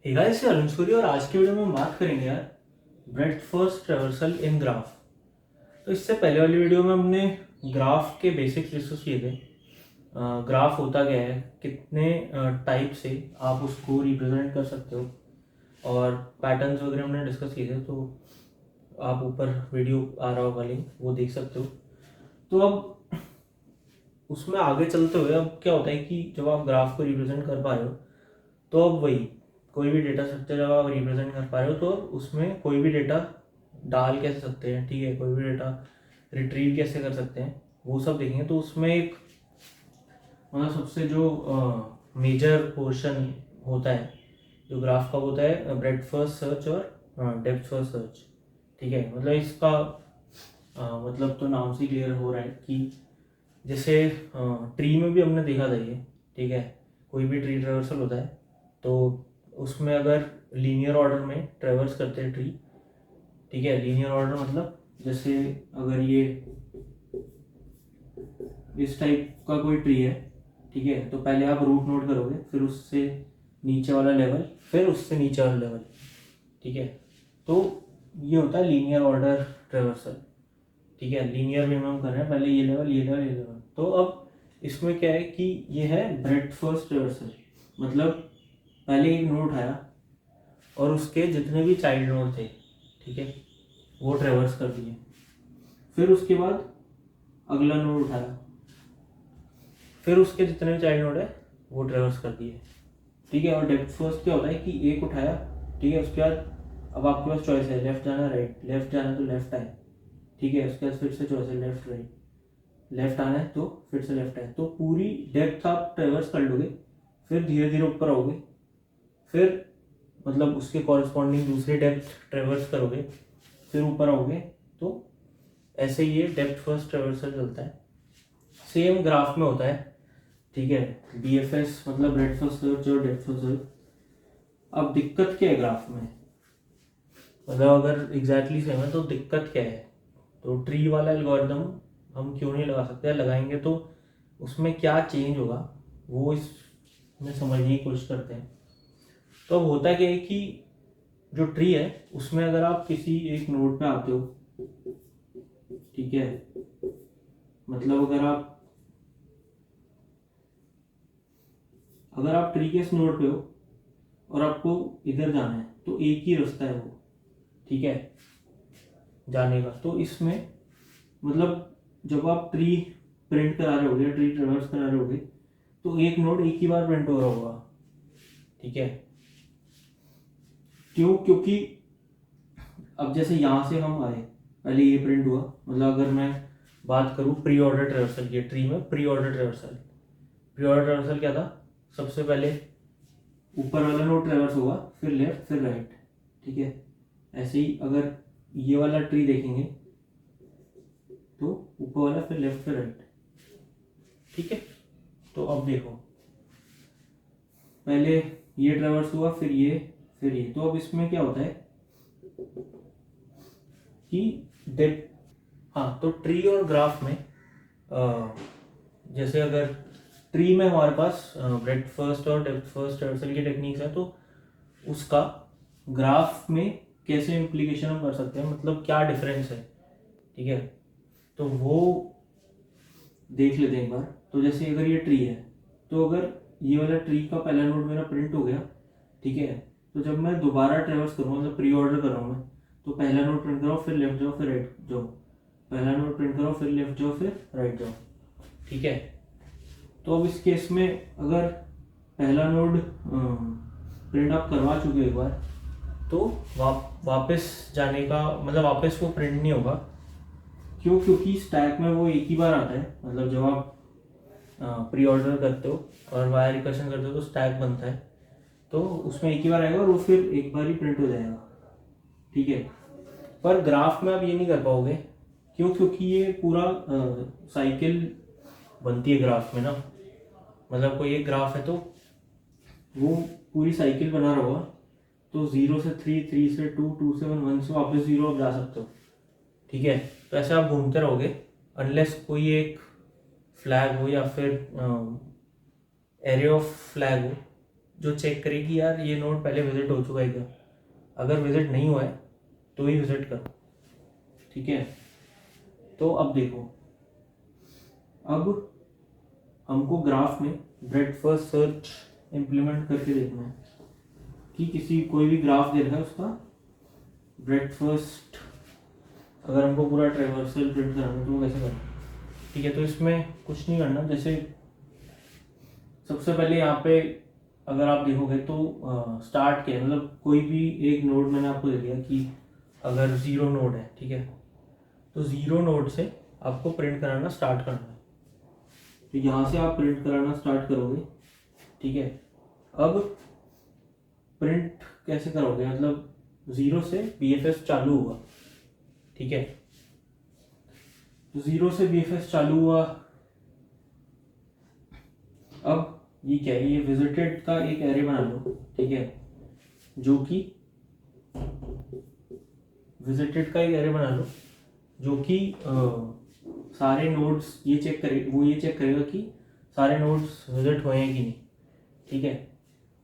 Hey guys, Arun Suri और आज की वीडियो में हम बात करेंगे यार ब्रेथ फर्स्ट ट्रेवर्सल इन ग्राफ। तो इससे पहले वाली वीडियो में हमने ग्राफ के बेसिक्स डिस्कस किए थे। ग्राफ होता क्या है, कितने टाइप से आप उसको रिप्रेजेंट कर सकते हो और पैटर्न्स वगैरह हमने डिस्कस किए थे। तो आप ऊपर वीडियो आ रहा होगा लिंक, वो देख सकते हो। तो अब उसमें आगे चलते हुए अब क्या होता है कि जब आप ग्राफ को रिप्रेजेंट कर पा रहे हो तो अब वही कोई भी डेटा स्ट्रक्चर जब आप रिप्रेजेंट कर पा रहे हो तो उसमें कोई भी डेटा डाल कैसे सकते हैं, ठीक है, कोई भी डेटा रिट्रीव कैसे कर सकते हैं, वो सब देखेंगे। तो उसमें एक मतलब सबसे जो मेजर पोर्शन होता है जो ग्राफ का होता है ब्रेथ फर्स्ट सर्च और डेप्थ फर्स्ट सर्च। ठीक है, मतलब इसका मतलब तो नाम से क्लियर हो रहा है कि जैसे ट्री में भी हमने देखा था ये, ठीक है, कोई भी ट्री ट्रेवर्सल होता है तो उसमें अगर लीनियर ऑर्डर में ट्रेवर्स करते हैं ट्री, ठीक है, लीनियर ऑर्डर मतलब जैसे अगर ये इस टाइप का कोई ट्री है, ठीक है, तो पहले आप रूट नोड करोगे, फिर उससे नीचे वाला लेवल, फिर उससे नीचे वाला लेवल, ठीक है। तो ये होता है लीनियर ऑर्डर ट्रेवर्सल, ठीक है। लीनियर में हम कर रहे हैं, पहले ये लेवल, ये लेवल, ये लेवल। तो अब इसमें क्या है कि ये है ब्रेथ फर्स्ट ट्रेवर्सल, मतलब पहले एक नोड उठाया और उसके जितने भी चाइल्ड नोड थे, ठीक है, वो ट्रेवर्स कर दिए। फिर उसके बाद अगला नोड उठाया, फिर उसके जितने भी चाइल्ड नोड है वो ट्रेवर्स कर दिए, ठीक है। और डेप्थ फर्स्ट क्या होता है कि एक उठाया, ठीक है, उसके बाद अब आपके पास चॉइस है, लेफ्ट जाना राइट, लेफ्ट जाना तो लेफ्ट आए, ठीक है, उसके बाद फिर से चॉइस है लेफ्ट राइट, लेफ्ट आना है तो फिर से लेफ्ट आए। तो पूरी डेप्थ आप ट्रेवर्स कर लोगे, फिर धीरे धीरे ऊपर आओगे, फिर मतलब उसके कॉरस्पॉन्डिंग दूसरी डेप्थ ट्रेवर्स करोगे, फिर ऊपर आओगे। तो ऐसे ही ये डेप्थ फर्स्ट ट्रेवर्सल चलता है, सेम ग्राफ में होता है, ठीक है। BFS मतलब ब्रेथ फर्स्ट सर्च और डेप्थ फर्स्ट सर्च। अब दिक्कत क्या है ग्राफ में, मतलब अगर एग्जैक्टली सेम है तो दिक्कत क्या है। तो ट्री वाला एल्गोरिदम हम क्यों नहीं लगा सकते, लगाएंगे तो उसमें क्या चेंज होगा वो इसमें समझने की कोशिश करते हैं। तो अब होता क्या है कि जो ट्री है उसमें अगर आप किसी एक नोड पे आते हो, ठीक है, मतलब अगर आप ट्री के इस नोड पे हो और आपको इधर जाना है तो एक ही रास्ता है वो, ठीक है, जाने का। तो इसमें मतलब जब आप ट्री प्रिंट करा रहे होगे, ट्री ट्रेवर्स करा रहे होगे, तो एक नोड एक ही बार प्रिंट हो रहा होगा, ठीक है। क्यों? क्योंकि अब जैसे यहाँ से हम आए, पहले ये प्रिंट हुआ, मतलब अगर मैं बात करूँ प्री ऑर्डर ट्रेवर्सल की, ट्री में pre order traversal, pre order traversal क्या था, सबसे पहले ऊपर वाला नोड ट्रेवर्स होगा, फिर लेफ्ट, फिर राइट, ठीक है। ऐसे ही अगर ये वाला ट्री देखेंगे तो ऊपर वाला, फिर लेफ्ट, फिर राइट, ठीक है। तो अब देखो, पहले ये ट्रेवर्स हुआ, फिर ये, फिर ये। तो अब इसमें क्या होता है कि डेप हाँ, तो ट्री और ग्राफ में जैसे अगर ट्री में हमारे पास ब्रेथ फर्स्ट और डेप्थ फर्स्ट ट्रेवर्सल की टेक्निक्स है, तो उसका ग्राफ में कैसे इम्प्लीकेशन हम कर सकते हैं, मतलब क्या डिफरेंस है, ठीक है। तो वो देख लेते हैं एक बार। तो जैसे अगर ये ट्री है, तो अगर ये वाला ट्री का पहला नोड मेरा प्रिंट हो गया, ठीक है, तो जब मैं दोबारा ट्रेवर्स करूँ, मतलब प्री ऑर्डर कर रहा हूँ मैं, तो पहला नोड प्रिंट करो, फिर लेफ्ट जाओ, फिर राइट जाओ, पहला नोड प्रिंट करो, फिर लेफ्ट जाओ, फिर राइट जाओ, ठीक है। तो अब इस केस में अगर पहला नोड प्रिंट आप करवा चुके हो एक बार, तो वापस जाने का मतलब वापस वो प्रिंट नहीं होगा। क्यों? क्योंकि स्टैक में वो एक ही बार आता है, मतलब जब आप प्री ऑर्डर करते हो और वाया रिकर्शन करते हो तो स्टैक बनता है, तो उसमें एक ही बार आएगा और वो फिर एक बार ही प्रिंट हो जाएगा, ठीक है। पर ग्राफ में आप ये नहीं कर पाओगे। क्यों? क्योंकि ये पूरा साइकिल बनती है ग्राफ में ना, मतलब कोई एक ग्राफ है तो वो पूरी साइकिल बना रहा होगा। तो 0 से 3, 3 से 2, 2 से 1, 1 से वापस 0 आप जा सकते हो, ठीक है। तो ऐसे आप घूमते रहोगे अनलेस कोई एक फ्लैग हो या फिर एरे ऑफ फ्लैग हो जो चेक करेगी यार ये नोड पहले विजिट हो चुका है क्या। अगर विजिट नहीं हुआ है तो ही विजिट करो, ठीक है। तो अब देखो, अब हमको ग्राफ में ब्रेड फर्स्ट सर्च इम्प्लीमेंट करके देखना है कि किसी कोई भी ग्राफ दे रखा है उसका ब्रेड फर्स्ट, अगर हमको पूरा ट्रेवर्सल प्रिंट कराना है तो वो कैसे करना है, ठीक है। तो इसमें कुछ नहीं करना, जैसे सबसे पहले यहाँ पे अगर आप देखोगे तो स्टार्ट क्या है, मतलब कोई भी एक नोड मैंने आपको दे दिया कि अगर 0 नोड है, ठीक है, तो 0 नोड से आपको प्रिंट कराना स्टार्ट करना है। तो यहाँ से आप प्रिंट कराना स्टार्ट करोगे, ठीक है। अब प्रिंट कैसे करोगे, मतलब 0 से BFS चालू हुआ, ठीक है। तो 0 से BFS चालू हुआ। अब ये क्या है, ये विजिटेड का एक एरे बना लो, ठीक है, जो कि विजिटेड का एक एरे बना लो जो कि सारे नोड्स ये चेक करे, वो ये चेक करेगा कि सारे नोड्स विजिट हुए हैं कि नहीं, ठीक है।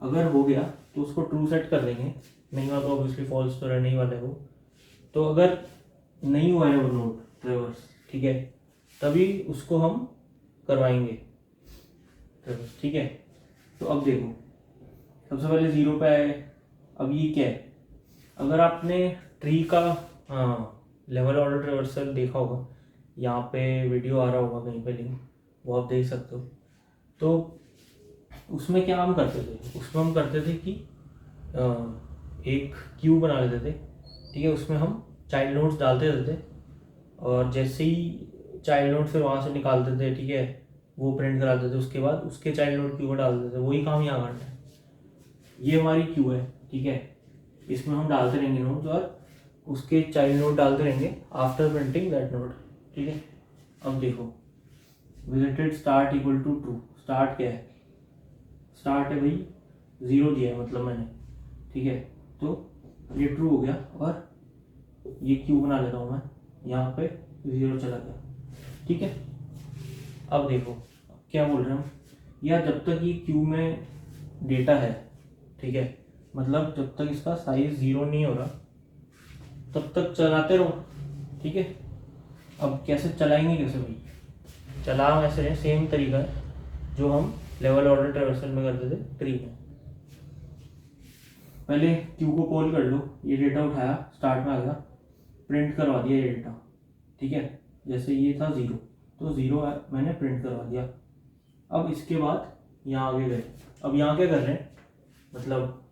अगर हो गया तो उसको ट्रू सेट कर देंगे, नहीं हुआ तो ऑब्वियसली फॉल्स तो रहने ही वाला है वो। तो अगर नहीं हुआ है वो नोड ट्रेवर्स, ठीक है, तभी उसको हम करवाएंगे ट्रेवर्स, ठीक है। तो अब देखो, सबसे पहले 0 पे आए। अब ये क्या है, अगर आपने ट्री का लेवल ऑर्डर ट्रेवर्सल देखा होगा, यहाँ पे वीडियो आ रहा होगा कहीं पे लिंक, वो आप देख सकते हो। तो उसमें क्या हम करते थे, उसमें हम करते थे कि एक क्यू बना लेते थे, ठीक है, उसमें हम चाइल्ड नोड्स डालते रहते थे और जैसे ही चाइल्ड नोड फिर वहाँ से निकालते थे, ठीक है, वो प्रिंट कराते थे, उसके बाद उसके चाइल्ड नोड क्यू में डाल देते थे। वही काम यहाँ करना है। ये हमारी क्यू है, ठीक है, इसमें हम डालते रहेंगे नोड्स और उसके चाइल्ड नोड डालते रहेंगे आफ्टर प्रिंटिंग दैट नोड, ठीक है। अब देखो, visited start equal to true. Start क्या है, स्टार्ट है भाई 0 दिया है मतलब मैंने, ठीक है, तो ये ट्रू हो गया और ये क्यू बना लेता हूँ मैं, यहाँ पे 0 चला गया, ठीक है। अब देखो क्या बोल रहे हैं हम, या जब तक ये क्यू में डेटा है, ठीक है, मतलब जब तक इसका साइज 0 नहीं हो रहा तब तक चलाते रहो, ठीक है। अब कैसे चलाएंगे, कैसे भाई, चला वैसे रहे, सेम तरीका है जो हम लेवल ऑर्डर ट्रेवर्सल में करते थे ट्री में। पहले क्यू को कॉल कर लो, ये डेटा उठाया, स्टार्ट में आ गया, प्रिंट करवा दिया ये डेटा, ठीक है। जैसे ये था 0 तो 0 मैंने प्रिंट करवा दिया। अब इसके बाद यहाँ आगे गए, अब यहाँ क्या कर रहे हैं, मतलब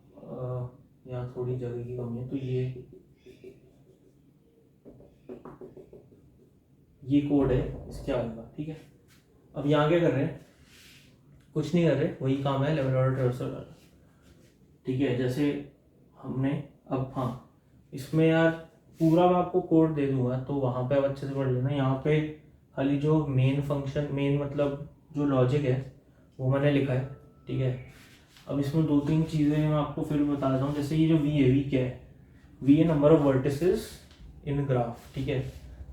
यहाँ थोड़ी जगह की कमी है, तो ये कोड है इसके आगे का, ठीक है। अब यहाँ क्या कर रहे हैं, कुछ नहीं कर रहे, वही काम है लेवल ऑर्डर ट्रेवर्सल वाला, ठीक है। जैसे हमने अब, हाँ, इसमें यार पूरा मैं आपको कोड दे दूंगा तो वहाँ पे आप अच्छे से पढ़ लेना। यहाँ पे खाली जो मेन फंक्शन, मेन मतलब जो लॉजिक है वो मैंने लिखा है, ठीक है। अब इसमें 2-3 चीज़ें मैं आपको फिर बता देता हूँ। जैसे ये जो वी है, वी क्या है, वी है number of vertices in graph, ठीक है।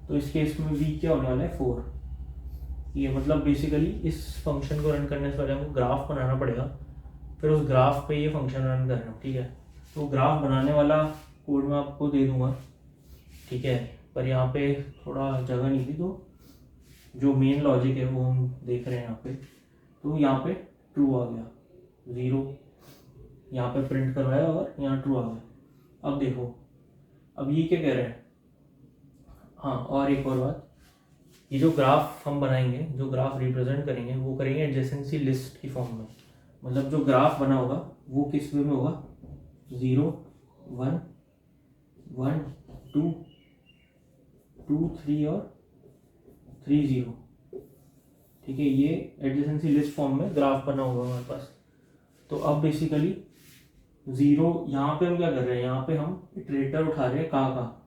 तो इस केस में वी क्या होने वाला है, 4। ये मतलब बेसिकली इस फंक्शन को रन करने से पहले हमको ग्राफ बनाना पड़ेगा, फिर उस ग्राफ पे ये फंक्शन रन करना, ठीक है। तो ग्राफ बनाने वाला कोड मैं आपको दे दूंगा, ठीक है, पर यहाँ पे थोड़ा जगह नहीं थी, तो जो मेन लॉजिक है वो हम देख रहे हैं यहाँ पे। तो यहाँ पे ट्रू आ गया, 0 यहाँ पे प्रिंट करवाया और यहाँ ट्रू आ गया। अब देखो, अब ये क्या कह रहे हैं, हाँ, और एक और बात, ये जो ग्राफ हम बनाएंगे, जो ग्राफ रिप्रेजेंट करेंगे, वो करेंगे एडजेसेंसी लिस्ट की फॉर्म में। मतलब जो ग्राफ बना होगा वो किस वे में होगा, 0 1 1 2 2 3 और 3 0, ठीक है। ये एडजेसेंसी लिस्ट फॉर्म में ग्राफ बना होगा हमारे पास। तो अब बेसिकली 0 यहाँ पे हम क्या कर रहे हैं, यहाँ पे हम इटरेटर उठा रहे हैं का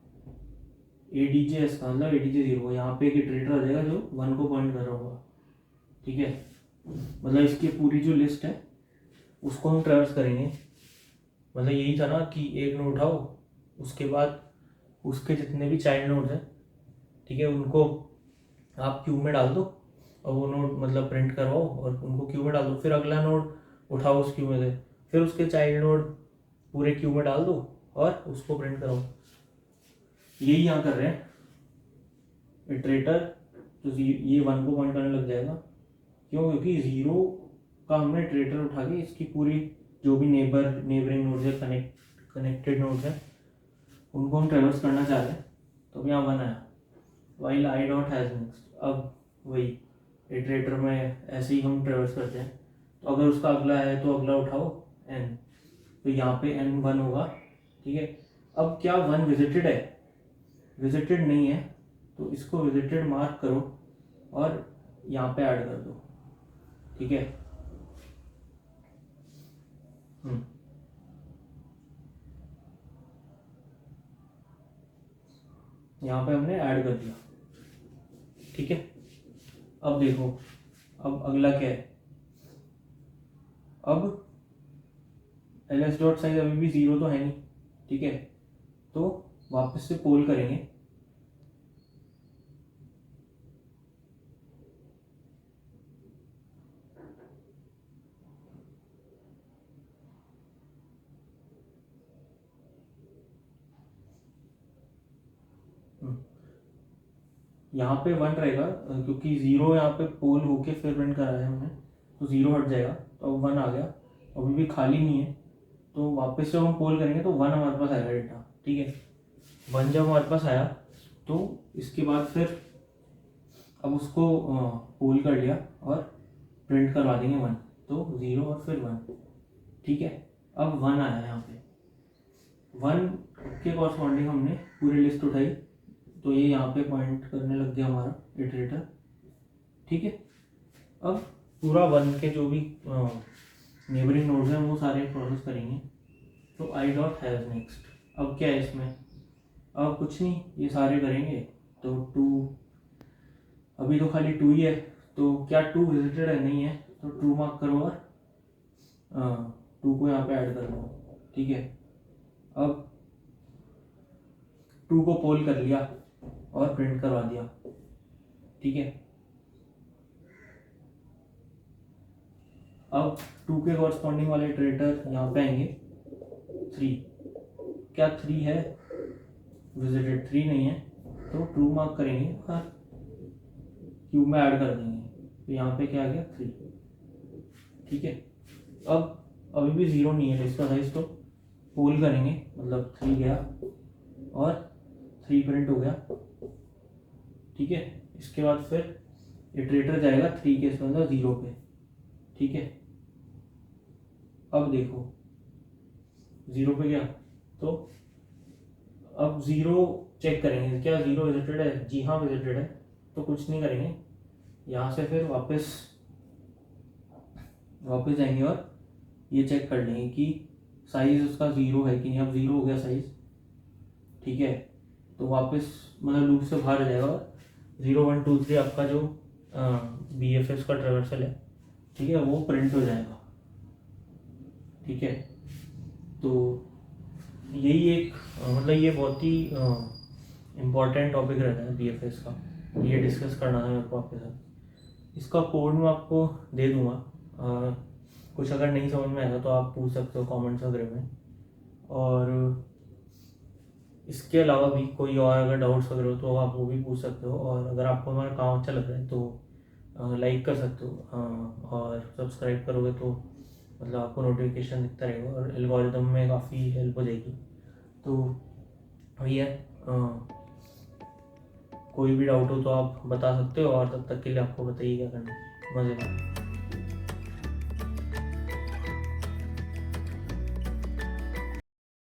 ADJS का, मतलब ADJ 0, यहाँ पे एक इटरेटर आ जाएगा जो 1 को पॉइंट कर रहा होगा, ठीक है। मतलब इसकी पूरी जो लिस्ट है उसको हम ट्रेवर्स करेंगे। मतलब यही था ना कि एक नोड उठाओ, उसके बाद उसके जितने भी चाइल्ड नोड्स हैं, ठीक है, उनको आप क्यू में डाल दो और वो नोड मतलब प्रिंट करवाओ और उनको क्यू में डाल दो। फिर अगला नोड उठाओ उस क्यू में से फिर उसके चाइल्ड नोड पूरे क्यू में डाल दो और उसको प्रिंट करो। यही यहाँ कर रहे हैं इटरेटर। तो ये 1 को पॉइंट करने लग जाएगा। क्यों? क्योंकि 0 का हमने इटरेटर उठा के इसकी पूरी जो भी नेबरिंग नोड्स है, कनेक्टेड नोड्स हैं, उनको हम ट्रेवर्स करना चाह रहे हैं। तो अब यहाँ 1 आया, while I dot has next. अब वही इटरेटर में ऐसे ही हम ट्रेवर्स करते हैं। तो अगर उसका अगला है तो अगला उठाओ n, तो यहाँ पे n 1 होगा। ठीक है, अब क्या 1 विजिटेड है? विजिटेड नहीं है, तो इसको विजिटेड मार्क करो और यहाँ पे ऐड कर दो। ठीक है, यहाँ पे हमने ऐड कर दिया। ठीक है, अब देखो, अब अगला क्या है? अब ls डॉट साइज अभी भी 0 तो है नहीं। ठीक है, तो वापस से पोल करेंगे। यहाँ पे 1 रहेगा क्योंकि 0 यहाँ पे पोल होके फिर प्रिंट करा है हमने, तो 0 हट जाएगा। तो अब 1 आ गया, अभी भी खाली नहीं है, तो वापस से हम पोल करेंगे तो 1 हमारे पास आएगा डेटा। ठीक है, 1 जब हमारे पास आया तो इसके बाद फिर अब उसको पोल कर लिया और प्रिंट करवा देंगे 1, तो 0 और फिर 1। ठीक है, अब 1 आया यहाँ पे, 1 के कॉरस्पॉन्डिंग हमने पूरी लिस्ट उठाई, तो ये यहाँ पे पॉइंट करने लग गया हमारा इटरेटर। ठीक है, अब पूरा 1 के जो भी नेबरिंग नोड्स हैं वो सारे प्रोसेस करेंगे। तो आई डॉट हैज नेक्स्ट। अब क्या है इसमें? अब कुछ नहीं, ये सारे करेंगे। तो 2, अभी तो खाली 2 ही है, तो क्या 2 विजिटेड है? नहीं है, तो ट्रू मार्क करो और 2 को यहाँ पे ऐड कर दो। ठीक है, अब 2 को पोल कर लिया और प्रिंट करवा दिया। ठीक है, अब 2 के कॉरस्पॉन्डिंग वाले इटरेटर यहाँ पे आएंगे 3। क्या 3 है? विजिटेड 3 नहीं है, तो ट्रू मार्क करेंगे और क्यू में ऐड कर देंगे। तो यहाँ पे क्या आ गया? 3। ठीक है, अब अभी भी 0 नहीं है इसका साइज, तो पोल करेंगे, मतलब 3 गया और 3 प्रिंट हो गया। ठीक है, इसके बाद फिर इटरेटर जाएगा 3 के इसके अंदर 0 पे। ठीक है, अब देखो 0 पे गया, तो अब 0 चेक करेंगे, क्या 0 विजिटेड है? जी हाँ विजिटेड है, तो कुछ नहीं करेंगे, यहाँ से फिर वापस जाएंगे और ये चेक कर लेंगे कि साइज उसका 0 है कि नहीं। अब 0 हो गया साइज। ठीक है, तो वापस मतलब लूप से बाहर आ जाएगा और 0 1 2 3 आपका जो BFS का ट्रेवर्सल है, ठीक है, वो प्रिंट हो जाएगा। ठीक है, तो यही एक मतलब ये बहुत ही इम्पॉर्टेंट टॉपिक रहता है BFS का, ये डिस्कस करना है मेरे को आपके साथ। इसका कोड मैं आपको दे दूँगा, कुछ अगर नहीं समझ में आएगा तो आप पूछ सकते हो कमेंट्स वगैरह में। और इसके अलावा भी कोई और अगर डाउट्स वगैरह हो तो आप वो भी पूछ सकते हो। और अगर आपको हमारा काम अच्छा लग रहा है तो लाइक कर सकते हो, और सब्सक्राइब करोगे तो मतलब आपको नोटिफिकेशन दिखता रहेगा और एल्गोरिदम में काफ़ी हेल्प हो जाएगी। तो वही है, कोई भी डाउट हो तो आप बता सकते हो, और तब तक के लिए आपको बताइए क्या करना है। मज़े में।